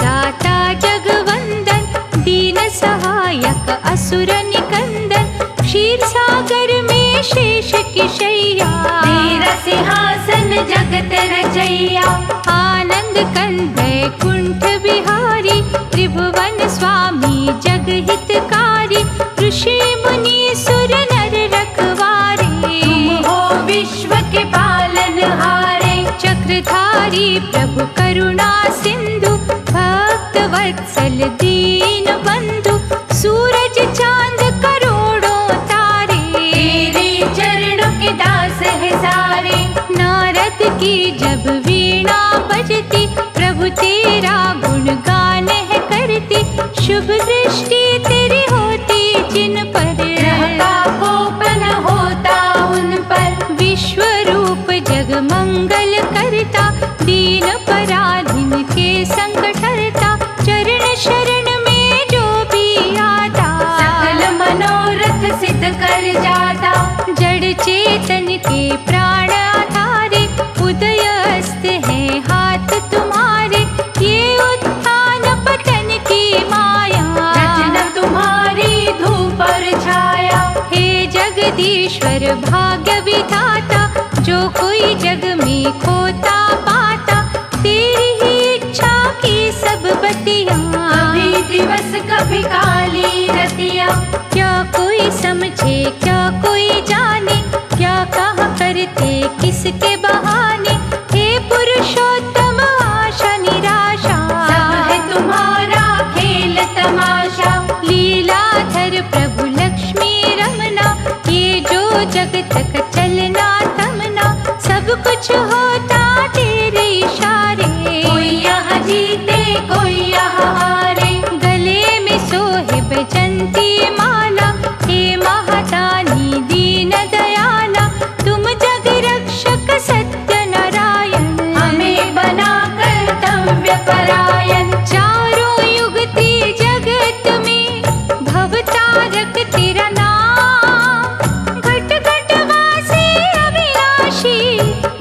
दाता जगवंदन, दीन सहायक असुर निकंदन, क्षीर सागर में शेष की शैया, तेरा सिंहासन जगत रचैया। आनंद कंद कुंठ बिहारी, त्रिभुवन स्वामी जग हितकारी, ऋषि मुनि सुर नर रखवारे, तुम हो विश्व के पालनहारे। चक्रधारी प्रभु करुणा सिंधु, भक्त वत्सल दीन बंधु, सूरज चांद करोड़ों तारे, तेरे चरणों के दास है सारे। नारद की जब वीणा बजती, प्रभु तेरा गुणगान है करती, शुभ दृष्टि तेरी होती जिन पर, ग्रह का कोपन होता उन पर। विश्व रूप जग मंगल करता, दीन पराधीन के संकट हरता, चरण शरण में जो भी आता, सकल मनोरथ सिद्ध कर जाता। जड़ चेतन के प्राण आधारे, उदय अस्त है हाथ तुम्हारे, ये उत्थान पतन की माया, रचना तुम्हारी धूप और छाया। हे जगदीश्वर भाग्य विधाता, जो कोई जग में खोता पाता, तेरी ही इच्छा की सब बतियाँ, कभी दिवस कभी काली रतिया। क्या कोई समझे क्या कोई जाने, क्या कहा करते किसके बहाने, हे पुरुषोत्तम आशा निराशा, सब है तुम्हारा खेल तमाशा। लीलाधर प्रभु लक्ष्मी रमना, ये जो जगत का चलना तमना, सब कुछ होता तेरे इशारे, कोई यहाँ जीते कोई यहाँ हारे। गले में सोहे बैजंती माला, हे महादानी दीन दयाला, तुम जग रक्षक सत्य नारायण, हमें बना कर्तव्य परायण। चारों युगती जगत में भवतारक तेरा नाम, घट घट वासी अविनाशी,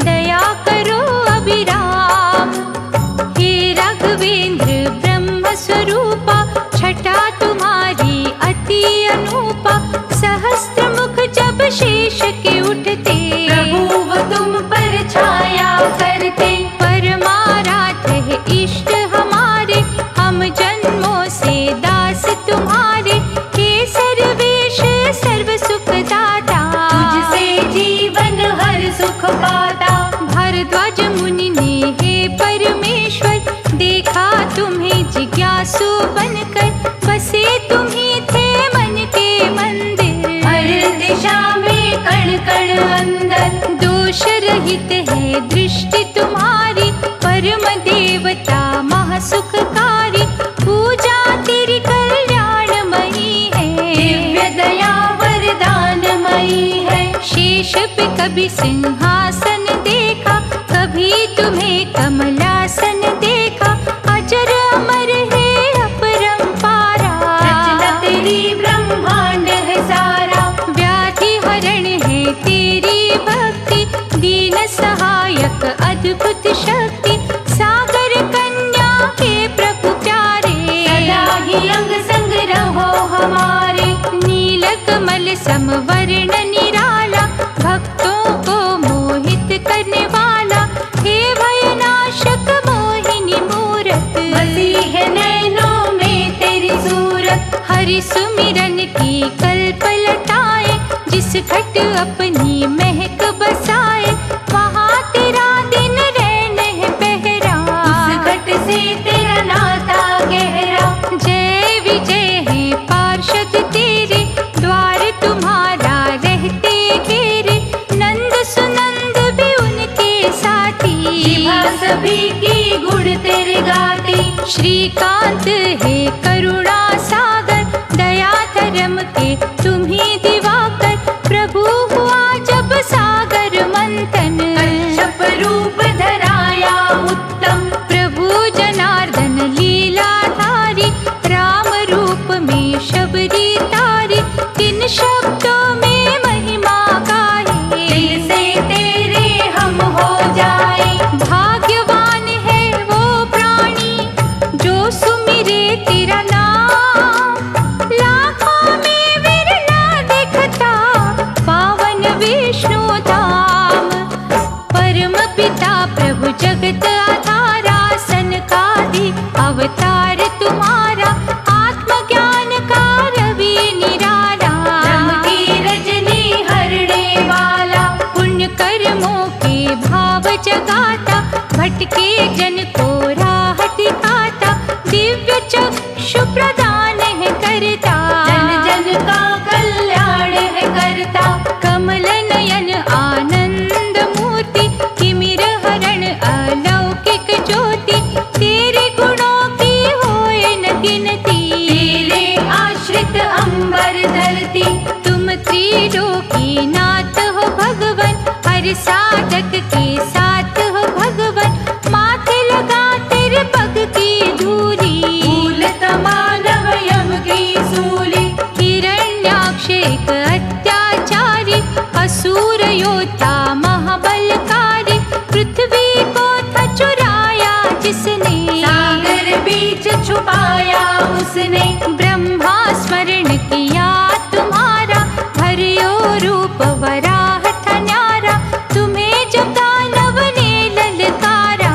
दया करो अभिराम। हे राघवेंद्र ब्रह्म स्वरूपा, छटा तुम्हारी अति अनूपा, सहस्त्र मुख जब शेष के उठते, प्रभु वो तुम पर छाया करते। परमाराध्य है इष्ट हमारे, हम जन्मों से दास तुम्हारे, हे सर्वेश सर्व सुख दाता, तुझसे जीवन हर सुख पाता। भारद्वाज मुनि ने हे परमेश्वर, देखा तुम्हें जिज्ञासु बनकर, बसे तुम्ही थे मन के मंदिर, हर दिशा में कण कण अंदर। दोष रहित है दृष्टि तुम्हारी, परम देवता महासुखकारी, पूजा तेरी कल्याणमयी है, दिव्य दया वरदानमयी है। शेष पे कभी सिंहासन देखा, कभी तुम्हें कमलासन देखा, अजर अमर है अपरंपारा, रचना तेरी ब्रह्मांड है सारा। व्याधि हरण है तेरी भक्ति, दीन सहायक अद्भुत शक्ति, सागर कन्या के प्रभु प्यारे, सदा ही अंग संग रहो हमारे। नील कमल समवर्ण निराला, भक्तों को मोहित करने वाला, हे भयनाशक मोहिनी मूरत, बसी है नैनों में तेरी सूरत। हरि सुमिरन की कल्पलताएं, जिस घट अपनी महक बसाए, वहाँ तेरा दिन रैन है पहरा, उस घट से तेरा नाता गहरा। जय विजय है पार्षद तेरे, द्वार तुम्हारा रहते घेरे, नंद सुनंद भी उनके साथी, जिभा सभी की गुण तेरे गाती। श्रीकांत है करुणा सागर, दया धर्म के तुम्ही दिवाकर, प्रभु हुआ जब सागर मंथन, कच्छप रूप धराया उत्तम। प्रभु जनार्दन लीलाधारी, राम रूप में शबरी तारी, किन शब्दों में महिमा गाए, दिल से तेरे हम हो जाए। भाग्यवान है वो प्राणी, जो तेरा नाम, लाखों में विरला दिखता पावन विष्णु धाम। परम पिता प्रभु जगत आधारा, सनकादि अवतार तुम्हारा, आत्मज्ञान का रवि निराला। ब्रह्म की रजनी हरने वाला, पुण्य कर्मों के भाव जगाता, भटके जन को राह दिखाता, दिव्य चक्षु प्रदान है करता। जन जन का कल्याण है करता। कमल नयन आनंद मूर्ति, तिमिर हरण अलौकिक ज्योति, तेरे गुणों की होए न गिनती। तेरे आश्रित अंबर धरती, तुम त्रिलोकी नाथ हो भगवन, हर साधक के साथ हो भगवन, माथे लगा तेरे पग की धूली। भूल तमानव यम की सूली, हिरण्याक्ष एक अत्याचारी, असुर योद्धा महाबलकारी, पृथ्वी को था चुराया जिसने, सागर बीच छुपाया उसने। ब्रह्मा स्मरण किया तुम्हारा, हरियो रूप वराह था न्यारा, तुम्हें जब दानव ने ललकारा,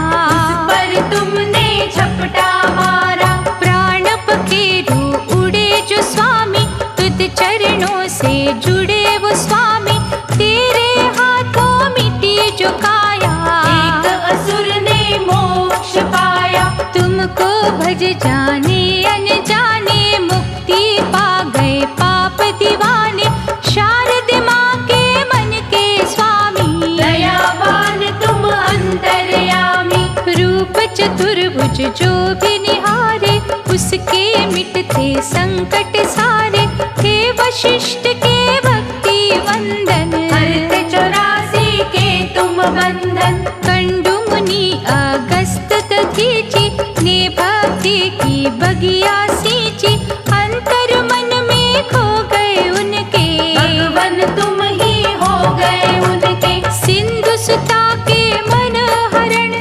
पर तुमने झपटा मारा। प्राण पखेरु उड़े जो स्वामी, तुझ चरणों से जुड़े वो स्वामी, तेरे हाथों मिटी जो काया, एक असुर ने मोक्ष पाया। तुमको भज जाने अनजाने, मुक्ति पा गए पाप दीवाने, शारद माँ के मन के स्वामी। दयावान तुम अंतर्यामी, रूप चतुर्भुज जो भी निहारे, उसके मिटते संकट सारे, हे वशिष्ठ के भक्ति वंदन। हरते 84 के तुम बंधन। कंडु मुनि अगस्त दधीचि, ने भक्ति की बगिया सींची, अंतर मन में खो गए उनके, भगवन तुम ही हो गए उनके। सिंधु सुता के मन हरण,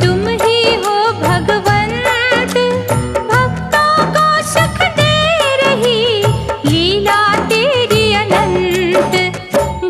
तुम ही हो भगवंत, भक्तों को सुख दे रही लीला तेरी अनंत।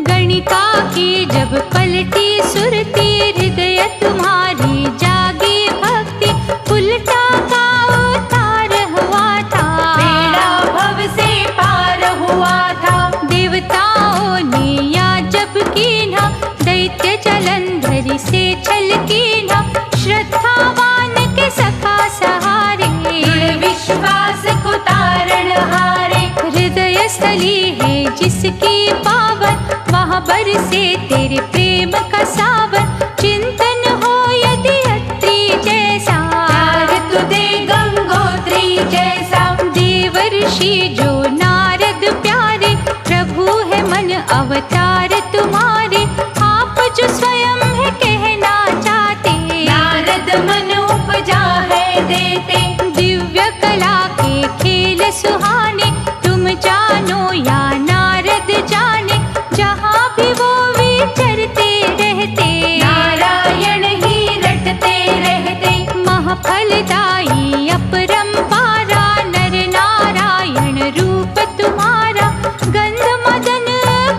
गणिका की जब पलटी सुरती, हृदय तुम्हारी जागी भक्ति, उल्टा का उतार हुआ था, बेड़ा भव से पार हुआ था। देवताओं ने याजब कीन्हा, दैत्य जलंधर से छल कीन्हा, श्रद्धावान के सखा सहारे, दृढ़ विश्वास को तारण हारे। हृदय स्थली है जिसकी पावन, वहाँ बरसे तेरे प्रेम का सावन, चिंतन हो यदि अत्रि जैसा, प्यार तुझे गंगोत्री जैसा। देवर्षि जो नारद प्यारे, प्रभु है मन अवतार तुम्हारे, आप जो स्वयं है कहना चाहते, नारद मन उपजा है देते। दिव्य कला के खेल सुहाने, तुम जानो या नारद जाने, जहाँ भी वो विचरते रहते, नारायण ही रटते रहते। महफलदायी अपरंपारा, नर नारायण रूप तुम्हारा, गंध मदन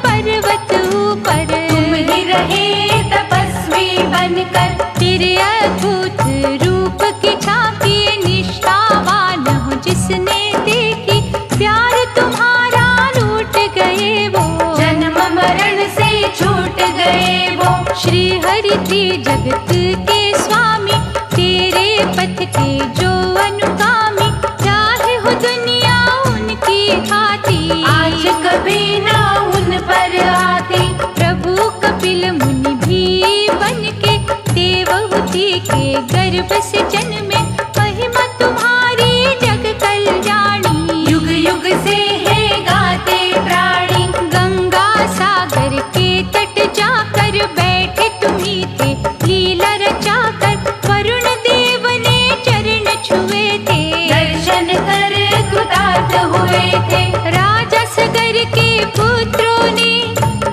पर्वत ऊपर, तुम ही रहे तपस्वी बनकर। तेरे अद्भुत रूप की झांकी, निष्ठावान हो जिसने देखी, प्यार तुम्हारा लूट गए वो, जन्म मरण से छूट गए वो। श्री हरि थी जगत के स्वामी, तेरे पथ के जो अनुगामी, चाहे हो दुनिया उनकी खाती, आज कभी ना उन पर आती। प्रभु कपिल मुनि भी बनके, देवहूति के गर्भ से जन्मे, महिमा तुम्हारी जग कल्याणी, युग युग से है गाते प्राणी। गंगा सागर के तट जाकर बैठे तुम्ही थे, लीला रचाकर वरुण देव ने चरण छुए थे, दर्शन कर कृतार्थ हुए थे। राजा सगर के पुत्रों ने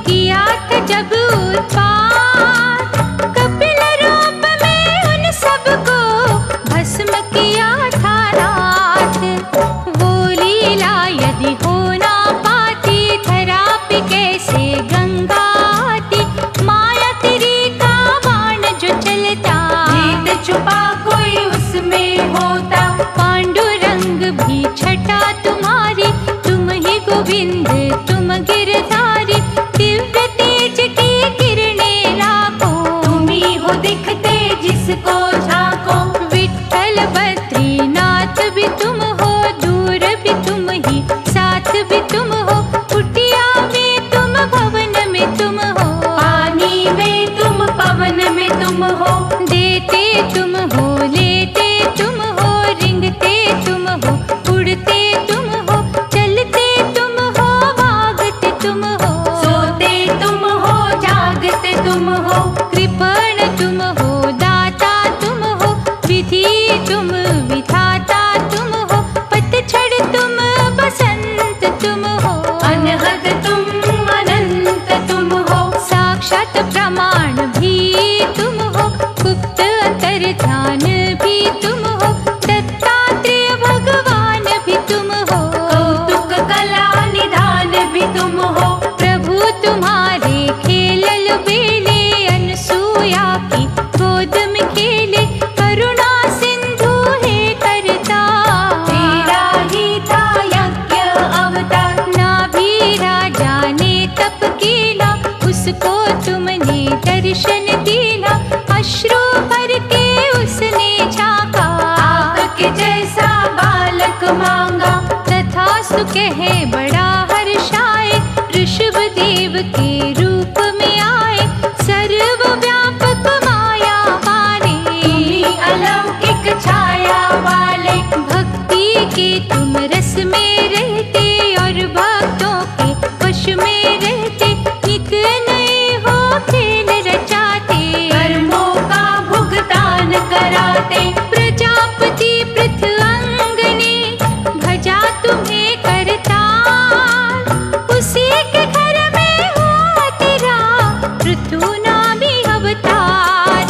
किया था जब उत्पात, कपिल रूप में उन सबको भस्म किया था रात। गोविंद तुम गिरधारी, दिव्य तेज की किरणें लाखों, तुम ही हो दिखते जिसको झांको। विठ्ठल बद्रीनाथ भी तुम हो, दूर भी तुम ही, साथ भी तुम हो, कुटिया में तुम, भवन में तुम हो, पानी में तुम, पवन में तुम हो। देते तुम हो, लेते तुम हो, रिंगते तुम हो, उड़ते तुम हो, चलते तुम हो, भागते तुम हो, सोते तुम हो, जागते तुम हो। कृपण तुम हो, दाता तुम हो, विधि तुम, विधाता तुम हो, पतझड़ तुम, बसंत तुम हो, अनहद तुम, अनंत तुम हो। साक्षात प्रमाण भी तुम हो, गुप्त अंतर्ध्यान भी तुम हो, दत्तात्रेय भगवान भी तुम हो, कौतुक कला निधान भी तुम हो। प्रभु तुम्हारे खेलल बेले, अनसुया की गोद में खेले, करुणा सिंधु है करता, तेरा ही था यज्ञ अवतार। नाभि राजा ने तप किया, उसको तुमने दर्शन दिया, अश्रु भर के उसने झांका, आपके जैसा बालक मांगा। तथास्तु कहे बड़ा हर्षाए, ऋषभ देव के रूप में आए, सर्वव्यापक माया वाले, तुम्ही अलौकिक छाया वाले। भक्ति के तुम रस में रहते, और भक्तों के वश में रहते, नित नए हो खेल रचाते, कर्मों का भुगतान कराते। प्रजापति पृथ्वंगने भजा तुम्हें करतार, उसी के घर में हुआ तेरा पृथुनामी अवतार।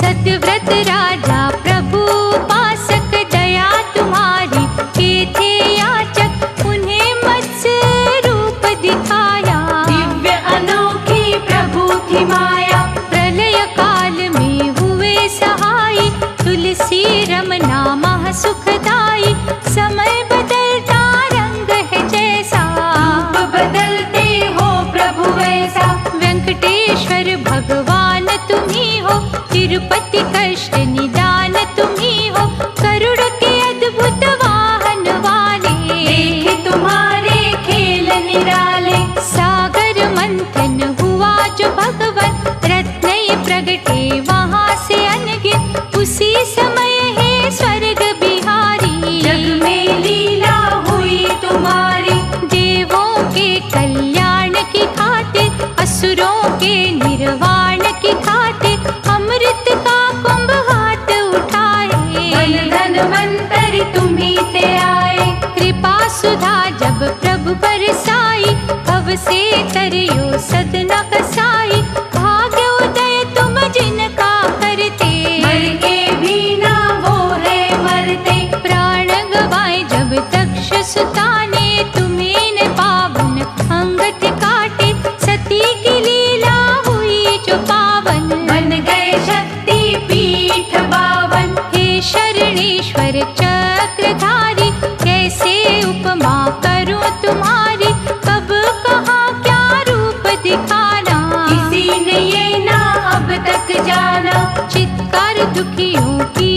सत्यव्रत राजा प्रभु पासक, दया तुम्हारी के थे याचक, उन्हें मत्स्य रूप दिखाया, दिव्य अनोखी प्रभु की माया। प्रलय काल में हुए सहाय, तुलसी रमना महा सुखदाई, समय बदलता रंग है जैसा, रूप बदलते हो प्रभु वैसा। वेंकटेश्वर भगवान तुम्ही हो, तिरुपति कष्ट निदान तुम्ही हो, गरुड़ के अद्भुत वाहन वाले, देखे तुम्हारे खेल निराले। सागर मंथन हुआ जो भगवन, रत्न प्रगटे वहाँ से अनगिनत, उसी समय है स्वर्ग बिहारी, जग में लीला हुई तुम्हारी। देवों के कल्याण की खातिर, असुरों के निर्वाण की खातिर, अमृत का कुंभ हाथ उठाए, धन धन्वंतरि तुम्ही से आए। कृपा सुधा जब प्रभु बरसाई, भव से तरियो सदना कसाई, भाग्योदय तुम जिनका करते, मर के भी ना वो है मरते। प्राण गवाए जब दक्ष सुता ने, तुम्हें न पावन अंगत काटे, सती की लीला हुई जो पावन, बन गए शक्ति पीठ बावन। हे शरणेश्वर चक्रधारी, कैसे उपमा करूं तुम्हारी, कब कहाँ क्या रूप दिखाना, किसी ने ये ना अब तक जाना। चित्कार दुखियों की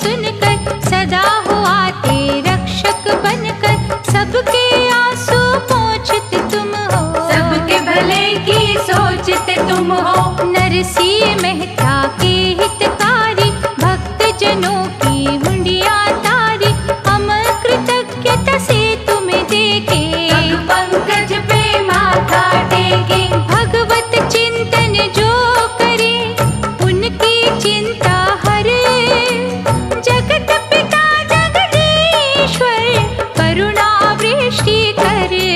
सुनकर, सदा हो आते रक्षक बनकर, सबके आंसू पोंछते तुम हो, सबके भले की सोचते तुम हो। नरसिंह मेहता के हितकारी, भक्त जनों की मुंडियां तारी, हम कृतज्ञता से तुम्हें देखे, पग पंकज पे माथा टेके। भगवत चिंतन जो करे, उनकी चिंता हरे, जगत पिता जगदीश्वर, करुणा वृष्टि करे,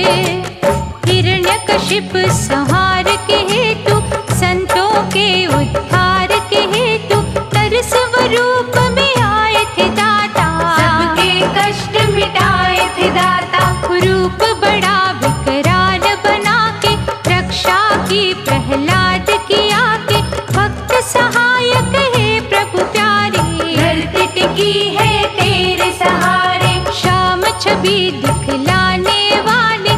हिरण्यकशिप संहार के हेतु, संतों के उद्धार के हेतु, तरस स्वरूप में आए थे दाता, सबके कष्ट मिटाए थे दाता। रूप बड़ा विकराल बना के, रक्षा की प्रहलाद की आके, भक्त सहायक है प्रभु प्यारे, धरती टिकी है तेरे सहारे। श्याम छवि दिखलाने वाले,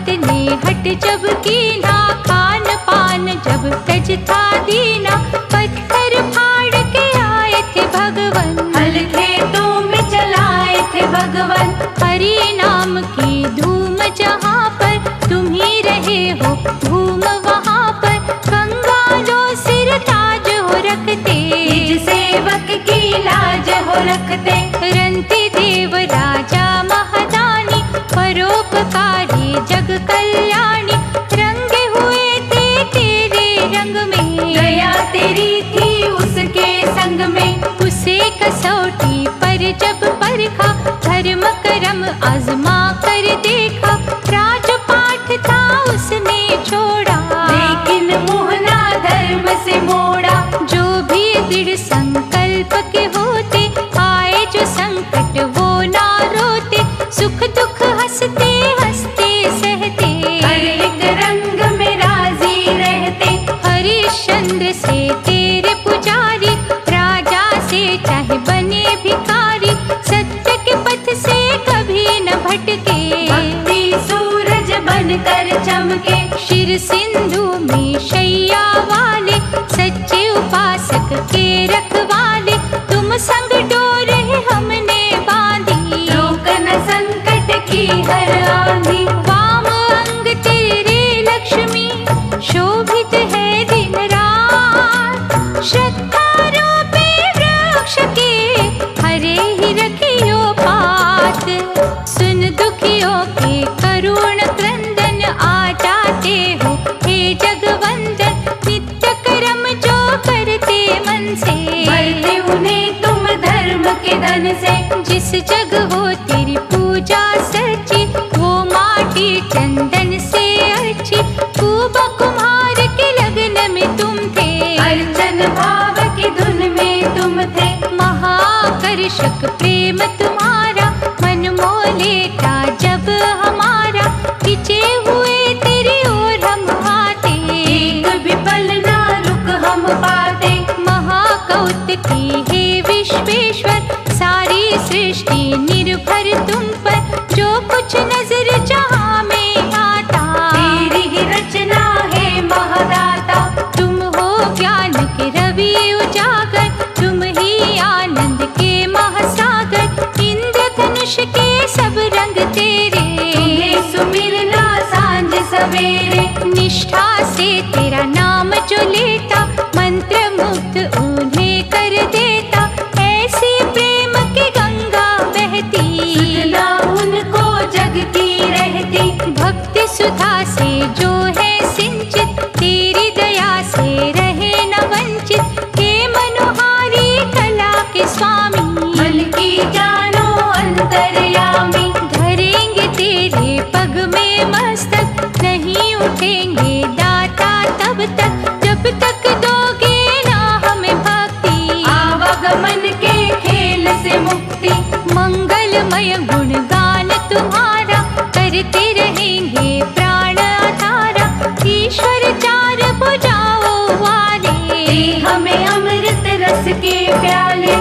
भक्त ने हट जब कीना, खान पान जब तज था दीना, पत्थर फाड़ के आए थे भगवन, हल खेतों में चलाए थे भगवन। हरि नाम की धूम जहाँ पर, तुम ही रहे हो घूम वहाँ पर, कंगालों सिर ताज हो रखते, निज सेवक की लाज हो रखते। रंती देव राजा महादानी, परोपकारी जग कल्याणी, रंगे हुए थे तेरे रंग में, दया तेरी थी उसके संग में। उसे कसौटी पर जब परखा, धर्म करम आजमा कर देखा, राजपाट था उसने छोड़ा, लेकिन मोहना धर्म से मोड़ा। जो भी दृढ़ संकल्प के होते, आए जो संकट वो ना रोते, सुख दुख हंसते हंसते सहते, हर एक रंग में राजी रहते। हरिश्चंद्र से तेरे पुजारी, राजा से चाहे बने भिखारी, सत्य के पथ से कभी न भटके, भक्ति सूरज बनकर चमके। शिर सिंधु में शैया वाले, सच्चे उपासक के रखवाले, तुम संग डोर हमने बांधी, रोक न संकट की हर आंधी। वाम अंग तेरे लक्ष्मी, शोभित है दिन रात, श्रद्धा रूपी वृक्ष के हरे ही रखियो पात, सुन दुखियों के करुण क्रंदन, आ जाते हो हे जगवंदन, नित्य कर्म जो करते मन से, भरते उन्हें तुम धर्म के धन से। जिस जग हो तेरी पूजा सच्ची, वो माटी चंदन से अच्छी, कुबा कुम्हार के लगन में तुम थे, अर्चन भाव की धुन में तुम थे। महाकर्षक प्रेम तुम्हारा, मन मोह लेता जब हमारा, खिंचे हुए तेरी ओर हम आते, एक भी पल ना रुक हम पाते। महाकौतुकी हे विश्वेश्वर, सारी सृष्टि निर्भर तुम पर, जो कुछ नजर जहाँ में आता, तेरी ही रचना है महादाता। तुम हो ज्ञान के रवि उजागर, तुम ही आनंद के महासागर, इंद्रधनुष के सब रंग तेरे, तुम्हें सुमिरना सांझ सवेरे। निष्ठा से तेरा नाम जो लेता, मंत्र मुग्ध उन्हें कर देता, ऐसी प्रेम की गंगा बहती, सुधना उनको जग की रहती। भक्ति सुधा से जो है सिंचित, तेरी दया से रहे न वंचित, हे मनोहारी कला के स्वामी, मन की जानो अंतर्यामी। धरेंगे तेरे पग में मस्तक, नहीं उठेंगे दाता तब तक, जब तक दोगे ना हमें भक्ति, आवागमन के खेल से मुक्ति। मंगलमय गुणगान तुम्हारा, करते रहेंगे प्राण आधारा, ईश्वर चार भुजाओं वाले, दे हमें अमृत रस के प्याले।